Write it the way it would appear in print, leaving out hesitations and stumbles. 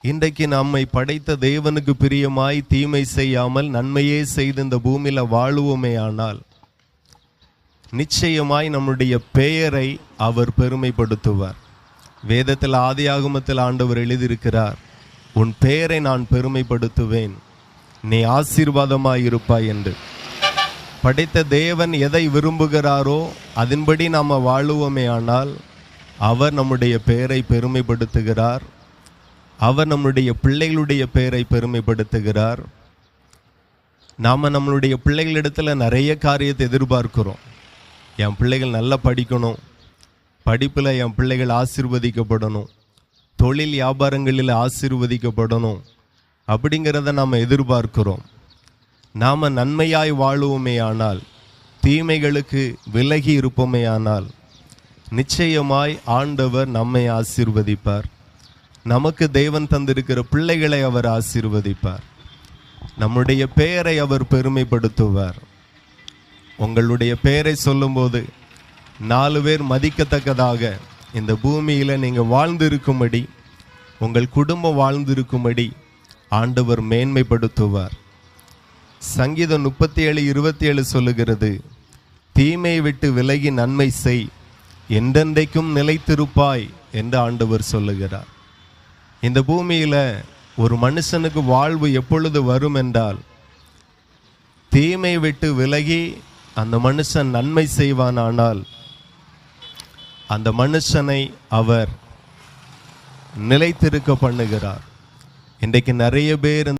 இன்றைக்கு நம்மை படைத்த தேவனுக்கு பிரியமாய் தீமை செய்யாமல் நன்மையே செய்து இந்த பூமியில வாழுவோமே ஆனால் நிச்சயமாய் நம்முடைய பெயரை அவர் பெருமைப்படுத்துவார். வேதத்தில் ஆதியாகமத்தில் ஆண்டவர் எழுதியிருக்கிறார், உன் பெயரை நான் பெருமைப்படுத்துவேன், நீ ஆசீர்வாதமாய் இருப்பாய் என்று. படைத்த தேவன் எதை விரும்புகிறாரோ அதன்படி நாம் வாழுவோமே ஆனால் அவர் நம்முடைய பெயரை பெருமைப்படுத்துகிறார். அவர் நம்முடைய பிள்ளைகளுடைய பெயரை பெருமைப்படுத்துகிறார். நாம் நம்மளுடைய பிள்ளைகளிடத்தில் நிறைய காரியத்தை எதிர்பார்க்கிறோம். என் பிள்ளைகள் நல்லா படிக்கணும், படிப்பில் என் பிள்ளைகள் ஆசீர்வதிக்கப்படணும், தொழில் வியாபாரங்களில் ஆசீர்வதிக்கப்படணும் அப்படிங்கிறத நாம் எதிர்பார்க்கிறோம். நாம் நன்மையாய் வாழுவோமே ஆனால், தீமைகளுக்கு விலகி இருப்போமே ஆனால் நிச்சயமாய் ஆண்டவர் நம்மை ஆசீர்வதிப்பார். நமக்கு தேவன் தந்திருக்கிற பிள்ளைகளை அவர் ஆசீர்வதிப்பார். நம்முடைய பெயரை அவர் பெருமைப்படுத்துவார். உங்களுடைய பெயரை சொல்லும்போது 4 பேர் மதிக்கத்தக்கதாக இந்த பூமியில் நீங்கள் வாழ்ந்திருக்கும்படி, உங்கள் குடும்பம் வாழ்ந்திருக்கும்படி ஆண்டவர் மேன்மைப்படுத்துவார். சங்கீதம் 37:27 சொல்லுகிறது, தீமையை விட்டு விலகி நன்மை செய், என்றென்றைக்கும் நிலைத்திருப்பாய் என்று ஆண்டவர் சொல்லுகிறார். இந்த பூமியில் ஒரு மனுஷனுக்கு வாழ்வு எப்பொழுது வரும் என்றால், தீமை விட்டு விலகி அந்த மனுஷன் நன்மை செய்வானானால் அந்த மனுஷனை அவர் நிலைத்திருக்க பண்ணுகிறார். இன்றைக்கு நிறைய பேர்